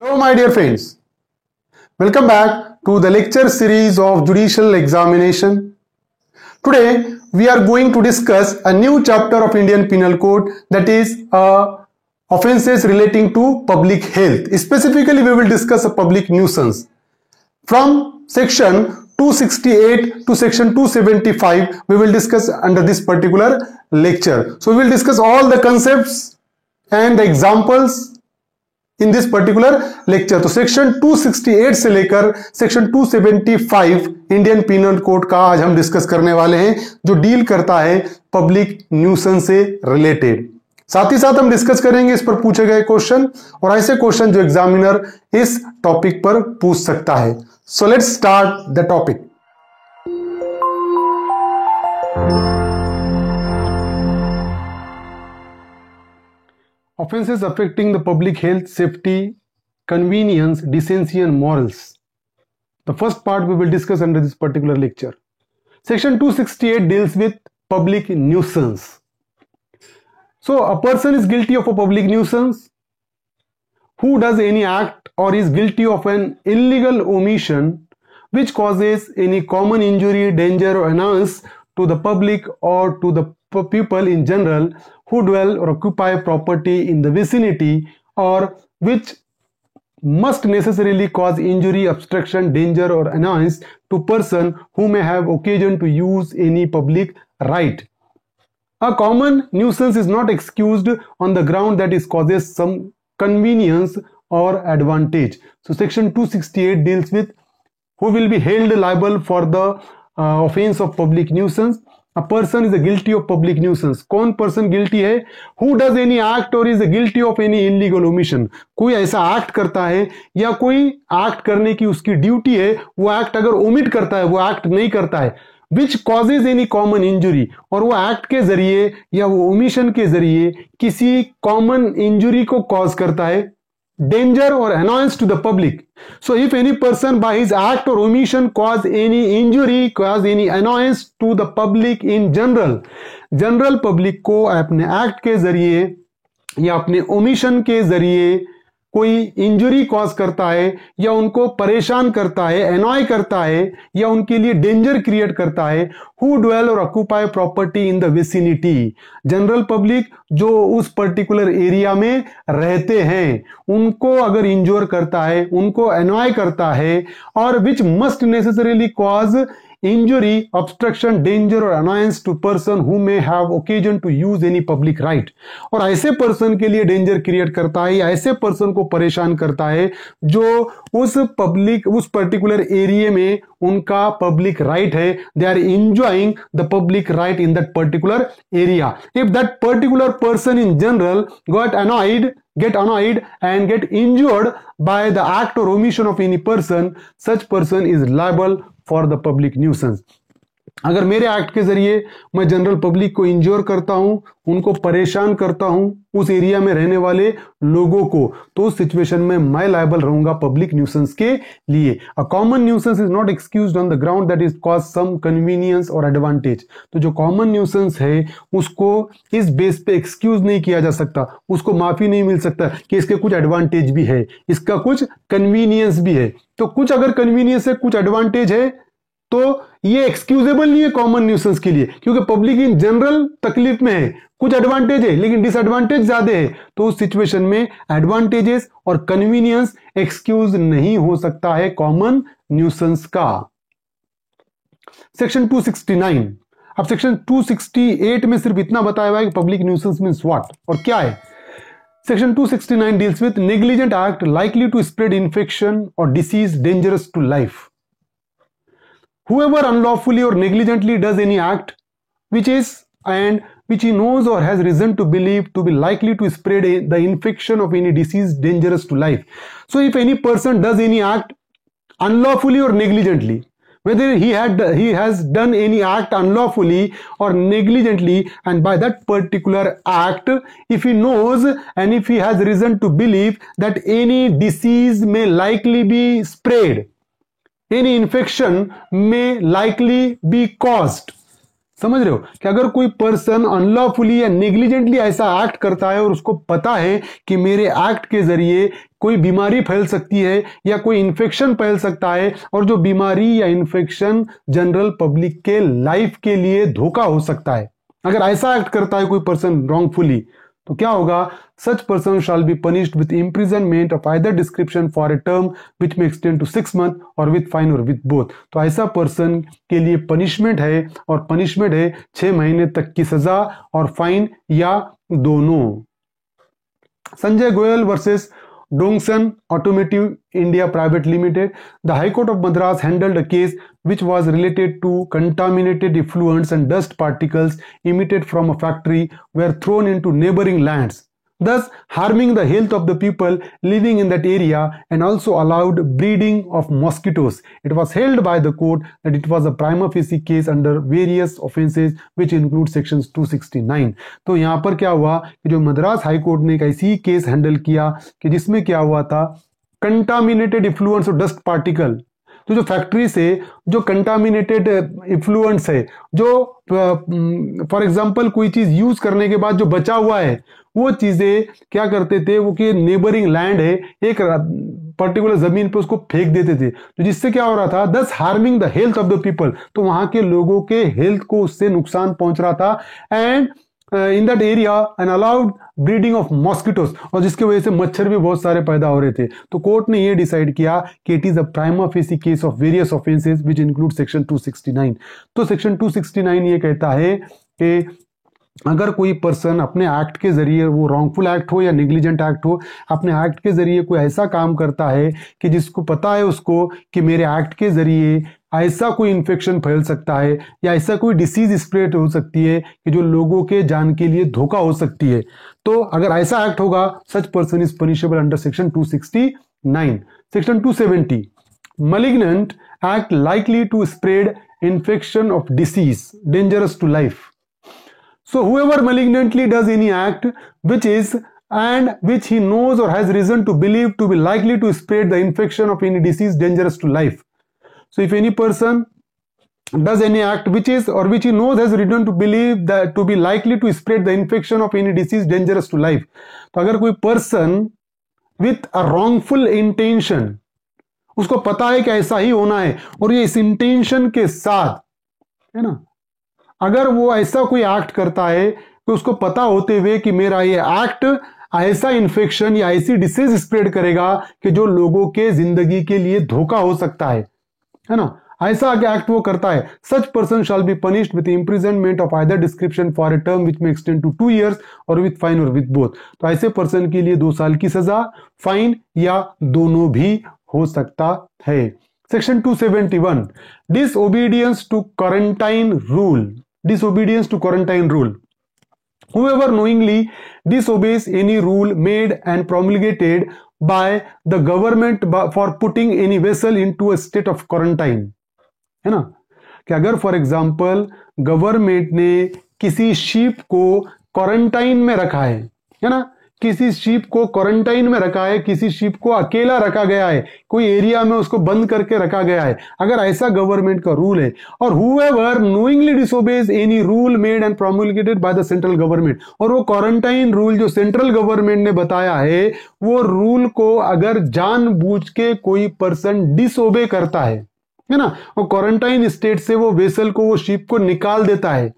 Hello, my dear friends. Welcome back to the lecture series of Judicial Examination. Today, we are going to discuss a new chapter of Indian Penal Code, that is offences relating to public health. Specifically, we will discuss a public nuisance. From section 268 to section 275, we will discuss under this particular lecture. So, we will discuss all the concepts and the examples in this particular lecture. तो section 268 से लेकर section 275 Indian penal code का आज हम discuss करने वाले हैं, जो डील करता है पब्लिक न्यूसेंस से रिलेटेड। साथ ही साथ हम डिस्कस करेंगे इस पर पूछे गए क्वेश्चन और ऐसे क्वेश्चन जो एग्जामिनर इस टॉपिक पर पूछ सकता है। So let's start the topic. Offences affecting the public health, safety, convenience, decency and morals. The first part we will discuss under this particular lecture. Section 268 deals with public nuisance. So a person is guilty of a public nuisance who does any act or is guilty of an illegal omission which causes any common injury, danger or annoyance to the public or to the people in general who dwell or occupy property in the vicinity, or which must necessarily cause injury, obstruction, danger or annoyance to person who may have occasion to use any public right. A common nuisance is not excused on the ground that it causes some convenience or advantage. So section 268 deals with who will be held liable for the offense of public nuisance. A person is a guilty of public nuisance. कौन person guilty है? Who does any act or is guilty of any illegal omission. कोई ऐसा act करता है या कोई act करने की उसकी ड्यूटी है, वो एक्ट अगर ओमिट करता है, वो एक्ट नहीं करता है, which causes any common injury, और वो एक्ट के जरिए या वो ओमिशन के जरिए किसी कॉमन इंजुरी को कॉज करता है, danger or annoyance to the public. So if any person by his act or omission cause any injury, cause any annoyance to the public in general public को अपने act के जरिए या अपने omission के जरिए कोई इंजुरी कॉज करता है या उनको परेशान करता है, एनॉय करता है या उनके लिए डेंजर क्रिएट करता है, हु ड्वेल और occupy property in the vicinity, general public जो उस पर्टिकुलर एरिया में रहते हैं, उनको अगर इंजोर करता है, उनको एनॉय करता है, और which must necessarily cause injury, obstruction, danger or annoyance to person who may have occasion to use any public right. और ऐसे पर्सन के लिए डेंजर क्रिएट करता है या ऐसे पर्सन को परेशान करता है जो उस पर्टिकुलर एरिया में उनका पब्लिक राइट है, they are enjoying the public right in that particular area. If that particular person in general get annoyed and get injured by the act or omission of any person, such person is liable for the public nuisance. अगर मेरे act के जरिए मैं general public को injure करता हूं, उनको परेशान करता हूं, उस एरिया में रहने वाले लोगों को, तो उस सिचुएशन में मैं लायबल रहूंगा पब्लिक न्यूसेंस के लिए. A common nuisance is not excused on the ground that is cause some convenience और एडवांटेज. तो जो कॉमन न्यूसेंस है उसको इस बेस पे एक्सक्यूज नहीं किया जा सकता, उसको माफी नहीं मिल सकता कि इसके कुछ एडवांटेज भी है, इसका कुछ कन्वीनियंस भी है. तो कुछ अगर कन्वीनियंस है, कुछ एडवांटेज है, तो ये एक्सक्यूजेबल नहीं है कॉमन न्यूसेंस के लिए, क्योंकि पब्लिक इन जनरल तकलीफ में है. कुछ एडवांटेज है लेकिन डिसएडवांटेज ज्यादा है, तो उस सिचुएशन में एडवांटेजेस और कन्वीनियंस एक्सक्यूज नहीं हो सकता है कॉमन न्यूसेंस का. सेक्शन 269. अब सेक्शन 268 में सिर्फ इतना बताया हुआ है कि पब्लिक न्यूसेंस मींस व्हाट और क्या है. Section 269 deals with negligent act likely to spread infection और disease dangerous to life. Whoever unlawfully or negligently does any act which he knows or has reason to believe to be likely to spread the infection of any disease dangerous to life. So if any person does any act unlawfully or negligently, whether he has done any act unlawfully or negligently, and by that particular act, if he knows and if he has reason to believe that any disease may likely be spread, any infection may likely be caused, समझ रहे हो कि अगर कोई person unlawfully या negligently ऐसा act करता है और उसको पता है कि मेरे एक्ट के जरिए कोई बीमारी फैल सकती है या कोई इन्फेक्शन फैल सकता है, और जो बीमारी या इन्फेक्शन जनरल पब्लिक के लाइफ के लिए धोखा हो सकता है, अगर ऐसा एक्ट करता है कोई पर्सन रॉन्गफुली, तो क्या होगा? Such person shall be punished with imprisonment of either description for a term which में एक्सटेंड टू 6 मंथ और विथ फाइन और विथ बोथ। तो ऐसा पर्सन के लिए पनिशमेंट है, और पनिशमेंट है 6 महीने तक की सजा और फाइन या दोनों। Sanjay Goyal versus Dongsun Automotive India Private Limited. The High Court of Madras handled a case which was related to contaminated effluents and dust particles emitted from a factory were thrown into neighboring lands, thus harming the health of the people living in that area and also allowed breeding of mosquitoes. It was held by the court that it was a prima facie case under various offences which include sections 269. तो यहाँ पर क्या हुआ कि जो Madras high court ने एक ऐसी केस हैंडल किया कि जिसमें क्या हुआ था, कंटामिनेटेड इफ्लुएंस और डस्ट पार्टिकल, तो जो फैक्ट्री से जो कंटामिनेटेड इफ्लुएंस है, जो फॉर एग्जांपल कोई चीज यूज करने के बाद जो बचा हुआ है, वो चीजें क्या करते थे, वो कि नेबरिंग लैंड है, एक पर्टिकुलर जमीन पे उसको फेंक देते थे, तो जिससे क्या हो रहा था, दस harming the health of the people, तो वहां के लोगों के हेल्थ को उससे नुकसान पहुंच रहा था, and in that area and allowed breeding of mosquitoes, और जिसकी वजह से मच्छर भी बहुत सारे पैदा हो रहे थे। तो कोर्ट ने ये डिसाइड किया कि it is a prima facie case of various offences which include section 269। तो सेक्शन 269 ये कहता है कि अगर कोई पर्सन अपने एक्ट के जरिए, वो रॉन्गफुल एक्ट हो या नेग्लिजेंट एक्ट हो, अपने एक्ट के जरिए कोई ऐसा काम करता है कि जिसको पता है उसको कि मेरे एक्ट के जरिए ऐसा कोई इन्फेक्शन फैल सकता है या ऐसा कोई डिसीज स्प्रेड हो सकती है कि जो लोगों के जान के लिए धोखा हो सकती है, तो अगर ऐसा एक्ट होगा, such person is punishable under section 269। Section 270, malignant act likely to spread infection of disease dangerous to life. So whoever malignantly does any act which is and which he knows or has reason to believe to be likely to spread the infection of any disease dangerous to life. So if any person does any act which is or which he knows has reason to believe that to be likely to spread the infection of any disease dangerous to life, तो अगर कोई person with a wrongful intention, उसको पता है कि ऐसा ही होना है और ये इस इंटेंशन के साथ, है ना, अगर वो ऐसा कोई एक्ट करता है कि उसको पता होते हुए कि मेरा ये एक्ट ऐसा इन्फेक्शन या ऐसी डिसीज स्प्रेड करेगा कि जो लोगों के जिंदगी के लिए धोखा हो सकता है ना, ऐसा एक्ट वो करता है, such person shall be punished with imprisonment of either description for a term which में एक्सटेंड टू 2 years और विथ फाइन और विथ बोथ। तो ऐसे पर्सन के लिए 2 साल की सजा, फाइन या दोनों भी हो सकता है। Section 271, disobedience to quarantine rule. Disobedience to quarantine rule. Whoever knowingly disobeys any rule made and promulgated by the government for putting any vessel into a state of quarantine, है ना, कि अगर फॉर एग्जाम्पल गवर्नमेंट ने किसी ship को quarantine में रखा है ना, किसी शिप को क्वारंटाइन में रखा है, किसी शिप को अकेला रखा गया है, कोई एरिया में उसको बंद करके रखा गया है, अगर ऐसा गवर्नमेंट का रूल है, और whoever knowingly disobeys any rule made and promulgated by the central government, और वो क्वारंटाइन रूल जो सेंट्रल गवर्नमेंट ने बताया है, वो रूल को अगर जानबूझ के कोई पर्सन डिसोबे करता है ना, वो क्वारंटाइन स्टेट से वो वेसल को, वो शिप को निकाल देता है,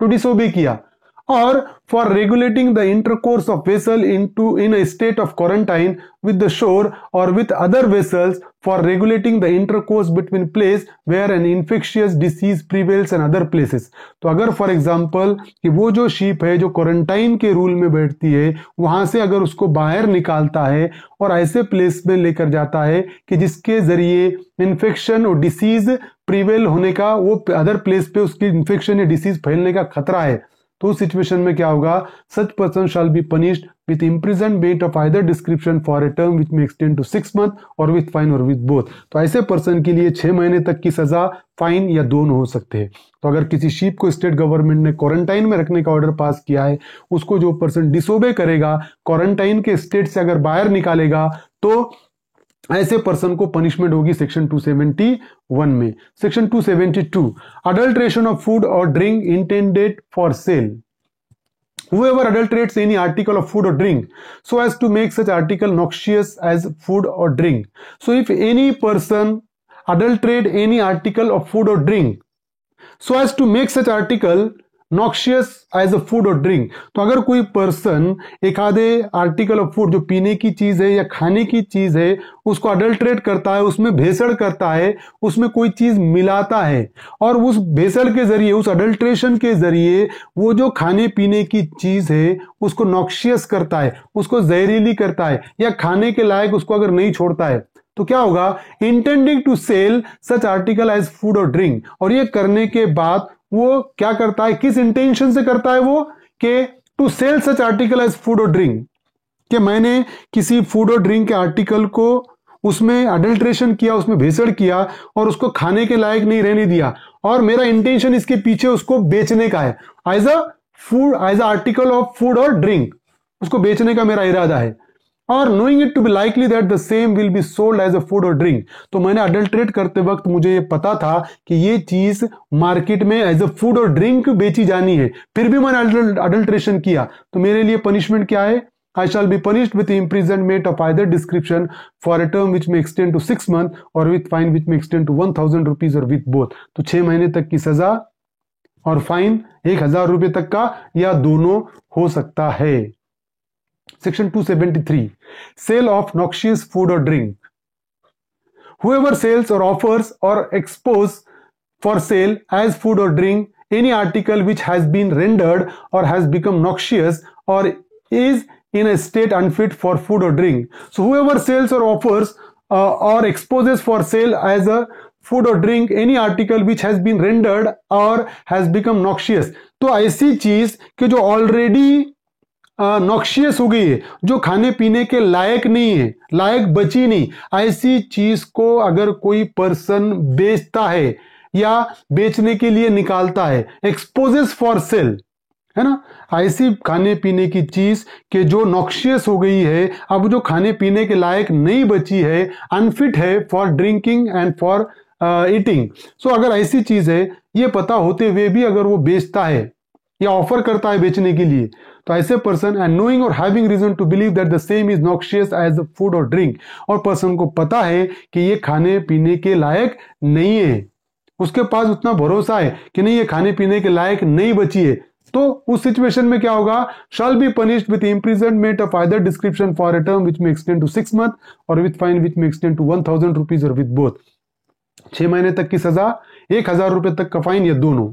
तो डिसोबे किया, or for regulating the intercourse of vessel in a state of quarantine with the shore or with other vessels for regulating the intercourse between place where an infectious disease prevails and other places। तो अगर for example कि वो जो ship है जो quarantine के rule में बैठती है, वहां से अगर उसको बाहर निकालता है और ऐसे प्लेस में लेकर जाता है कि जिसके जरिए इन्फेक्शन और डिसीज प्रिवेल होने का, वो अदर प्लेस पे उसकी इन्फेक्शन या डिसीज फैलने का खतरा है, तो उस सिचुएशन में क्या होगा, such person shall be punished with imprisonment of either description for a term which में एक्सटेंड टू 6 months और विथ फाइन और विथ बोथ। तो ऐसे पर्सन के लिए 6 महीने तक की सजा, फाइन या दोनों हो सकते हैं। तो अगर किसी शिप को स्टेट गवर्नमेंट ने क्वारंटाइन में रखने का ऑर्डर पास किया है, उसको जो पर्सन डिसोबे करेगा, क्वारंटाइन के स्टेट से अगर बाहर निकालेगा, तो ऐसे पर्सन को पनिशमेंट होगी सेक्शन 271 में। सेक्शन 272, अडल्ट्रेशन ऑफ फूड और drink intended for sale. Whoever adulterates any article of food or drink so as to make such article noxious as food or drink. So if any person adulterate any article of food or drink so as to make such article noxious as a food और drink, तो अगर कोई person एक आधे article of food जो पीने की चीज है या खाने की चीज है उसको अडल्ट्रेट करता है, उसमें भेसड़ करता है, उसमें कोई चीज मिलाता है और उस भेसड़ के जरिए, उस अडल्ट्रेशन के जरिए वो जो खाने पीने की चीज है उसको नॉक्शियस करता है, उसको जहरीली करता है या खाने के लायक उसको अगर नहीं छोड़ता है, तो क्या होगा, intending to sell such article as food और ड्रिंक। और ये करने के बाद वो क्या करता है, किस इंटेंशन से करता है वो, कि to sell such article as food और ड्रिंक, कि मैंने किसी फूड और ड्रिंक के आर्टिकल को उसमें अडल्ट्रेशन किया, उसमें भेसड़ किया और उसको खाने के लायक नहीं रहने दिया और मेरा इंटेंशन इसके पीछे उसको बेचने का है, as a food, as a article of food और ड्रिंक, उसको बेचने का मेरा इरादा है। और knowing it to be likely that the same will be sold as a food और ड्रिंक, तो मैंने अडल्ट्रेट करते वक्त मुझे ये पता था कि ये चीज मार्केट में एज अ फूड और ड्रिंक बेची जानी है, फिर भी मैंने अडल्ट्रेशन किया, तो मेरे लिए पनिशमेंट क्या है, I shall be punished with imprisonment of either description for a term which may extend to 6 months or with fine which may extend to 1000 rupees or with both। तो 6 महीने तक की सजा और फाइन 1000 रुपए तक का या दोनों हो सकता है। Section 273, sale of noxious food or drink. Whoever sells or offers or exposes for sale as food or drink any article which has been rendered or has become noxious or is in a state unfit for food or drink. So whoever sells or offers or exposes for sale as a food or drink any article which has been rendered or has become noxious, तो ऐसी चीज कि जो already noxious हो गई है, जो खाने पीने के लायक नहीं है, लायक बची नहीं, ऐसी चीज को अगर कोई पर्सन बेचता है या बेचने के लिए निकालता है, एक्सपोजेस फॉर सेल, है ना, ऐसी खाने पीने की चीज के जो नॉक्शियस हो गई है, अब जो खाने पीने के लायक नहीं बची है, अनफिट है for drinking and for eating. So अगर ऐसी चीज है, ये पता होते हुए भी अगर वो बेचता है या ऑफर करता है बेचने के लिए, तो ऐसे पर्सन एंड नोइंग और having reason to believe that the same is noxious as food और ड्रिंक, और पर्सन को पता है कि ये खाने पीने के लायक नहीं है, उसके पास उतना भरोसा है कि नहीं ये खाने पीने के लायक नहीं बची है, तो उस सिचुएशन में क्या होगा, shall be punished with imprisonment of either description for a term which में एक्सटेंड टू 6 मंथ और विद फाइन विच में एक्सटेंड टू 1000 रुपीज और विद बोथ। 6 महीने तक की सजा, 1000 रुपए तक का फाइन या दोनों।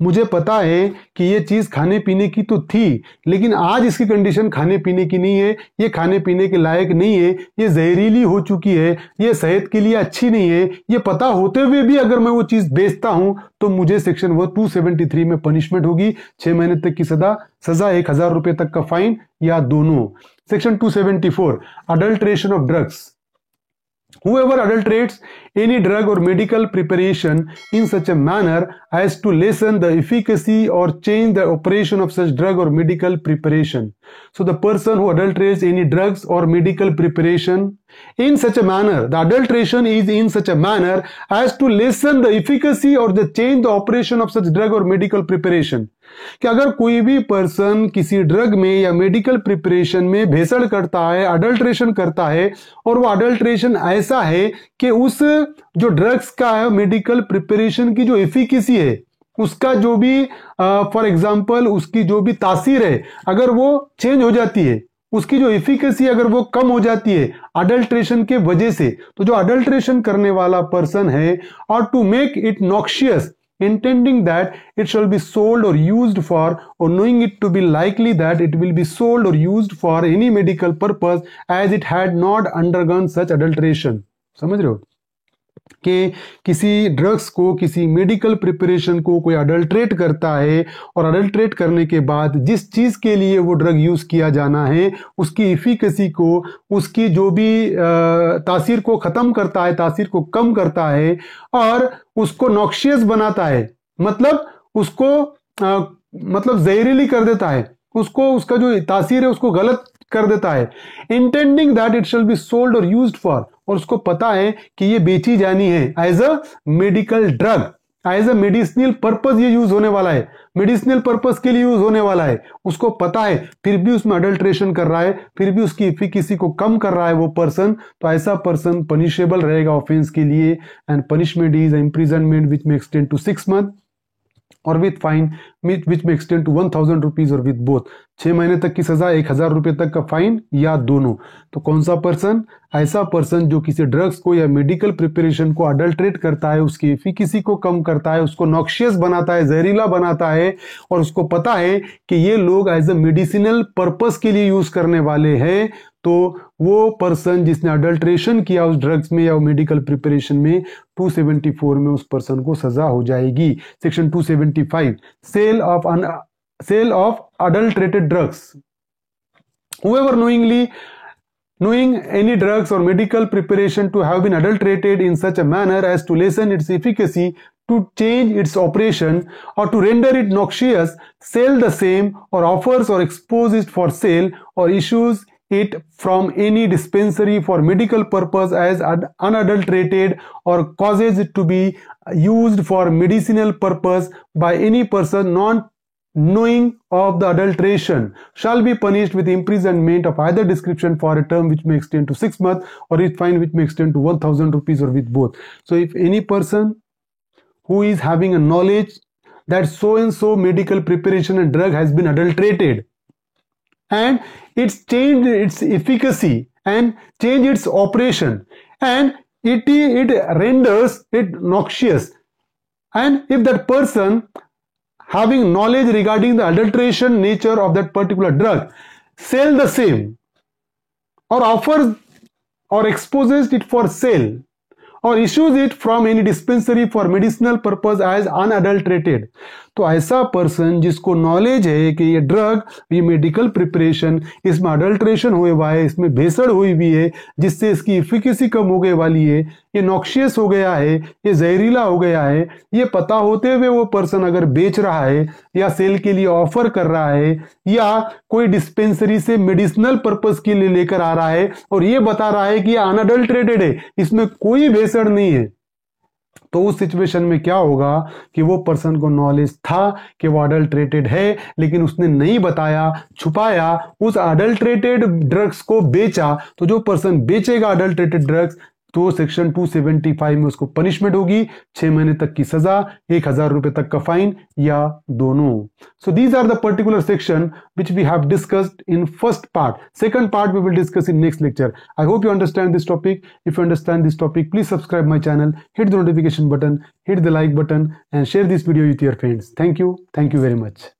मुझे पता है कि ये चीज खाने पीने की तो थी, लेकिन आज इसकी कंडीशन खाने पीने की नहीं है, ये खाने पीने के लायक नहीं है, ये जहरीली हो चुकी है, ये सेहत के लिए अच्छी नहीं है, ये पता होते हुए भी अगर मैं वो चीज बेचता हूं तो मुझे सेक्शन 273 में पनिशमेंट होगी, 6 महीने तक की सजा, 1000 रुपए तक का फाइन या दोनों। Section 274, adulteration of drugs. Whoever adulterates any drug or medical preparation in such a manner as to lessen the efficacy or change the operation of such drug or medical preparation. So the person who adulterates any drugs or medical preparation in such a manner, the adulteration is in such a manner as to lessen the efficacy or the change the operation of such drug or medical preparation. कि अगर कोई भी person किसी drug में या medical preparation में भेसड़ करता है, अडल्ट्रेशन करता है, और वो अडल्ट्रेशन ऐसा है कि उस जो ड्रग्स का है मेडिकल प्रिपरेशन की जो एफिकेसी है, उसका जो भी फॉर एग्जांपल उसकी जो भी तासीर है, अगर वो चेंज हो जाती है, उसकी जो एफिकेसी अगर वो कम हो जाती है अडल्ट्रेशन के वजह से, तो जो अडल्ट्रेशन करने वाला पर्सन है, और to make it noxious, intending that it shall be sold or used for, or knowing it to be likely that it will be sold or used for any medical purpose as it had not undergone such adulteration। समझ रहे हो कि किसी drugs को, किसी medical preparation को कोई अडल्ट्रेट करता है, और अडल्ट्रेट करने के बाद जिस चीज के लिए वो ड्रग यूज किया जाना है उसकी एफिकेसी को, उसकी जो भी तासीर को खत्म करता है, तासीर को कम करता है, और उसको नॉक्शियस बनाता है, मतलब उसको मतलब जहरीली कर देता है, उसको उसका जो तासीर है उसको गलत कर देता है। Intending that it shall be sold और यूज्ड फॉर, और उसको पता है कि ये बेची जानी है as a medical drug, as a medicinal purpose ये यूज होने वाला है, मेडिसिनल पर्पज के लिए यूज होने वाला है, उसको पता है, फिर भी उसमें अडल्ट्रेशन कर रहा है, फिर भी उसकी एफिकेसी को कम कर रहा है वो पर्सन, तो ऐसा पर्सन पनिशेबल रहेगा ऑफेंस के लिए, एंड पनिशमेंट इज इम्प्रिजनमेंट विच में एक्सटेंड टू 6 months और विथ फाइन विच में एक्सटेंड टू 1000 रुपीज और विथ बोथ, 6 महीने तक की सजा, 1000 रुपये तक का फाइन या दोनों। तो कौन सा पर्सन? ऐसा पर्सन जो किसी ड्रग्स को या मेडिकल प्रिपरेशन को अडल्ट्रेट करता है, उसकी एफिकेसी को कम करता है, उसको नॉक्शियस बनाता है, जहरीला बनाता है, और उसको पता है कि ये लोग एज अ मेडिसिनल पर्पस के लिए यूज करने वाले हैं, तो वो पर्सन जिसने अडल्ट्रेशन किया उस ड्रग्स में या मेडिकल प्रिपरेशन में, 274 में उस पर्सन को सजा हो जाएगी। Section 275 sale of adulterated drugs, whoever knowing any drugs or medical preparation to have been adulterated in such a manner as to lessen its efficacy, to change its operation, or to render it noxious, sell the same, or offers or exposes it for sale, or issues it from any dispensary for medical purpose as unadulterated, or causes it to be used for medicinal purpose by any person not knowing of the adulteration, shall be punished with imprisonment of either description for a term which may extend to 6 months or with fine which may extend to 1000 rupees or with both. So if any person who is having a knowledge that so and so medical preparation and drug has been adulterated and it's changed its efficacy and changed its operation and it renders it noxious, and if that person having knowledge regarding the adulteration nature of that particular drug sell the same or offers or exposes it for sale or issues it from any dispensary for medicinal purpose as unadulterated, तो ऐसा person जिसको knowledge है कि ये drug, ये medical preparation, इसमें adulteration हुए हुआ है, इसमें भेसड़ हुई हुई है, जिससे इसकी इफिकेसी कम हो गई वाली है, ये नॉक्शियस हो गया है, ये जहरीला हो गया है, ये पता होते हुए वो पर्सन अगर बेच रहा है या सेल के लिए ऑफर कर रहा है या कोई डिस्पेंसरी से मेडिसिनल पर्पस के लिए लेकर आ रहा है और ये बता रहा है कि ये अनअडल्ट्रेटेड है, इसमें कोई भेसड़ नहीं है, तो उस सिचुएशन में क्या होगा कि वो पर्सन को नॉलेज था कि वो अडल्ट्रेटेड है, लेकिन उसने नहीं बताया, छुपाया, उस अडल्ट्रेटेड ड्रग्स को बेचा, तो जो पर्सन बेचेगा अडल्ट्रेटेड ड्रग्स, तो सेक्शन 275 में उसको पनिशमेंट होगी, 6 महीने तक की सजा, 1000 रुपए तक का फाइन या दोनों। So these are the particular section which we have discussed in first part. Second part we will discuss in next lecture. I hope you understand this topic. If you understand this topic, please subscribe my channel, hit the notification button, hit the like button, and share this video with your friends. Thank you very much.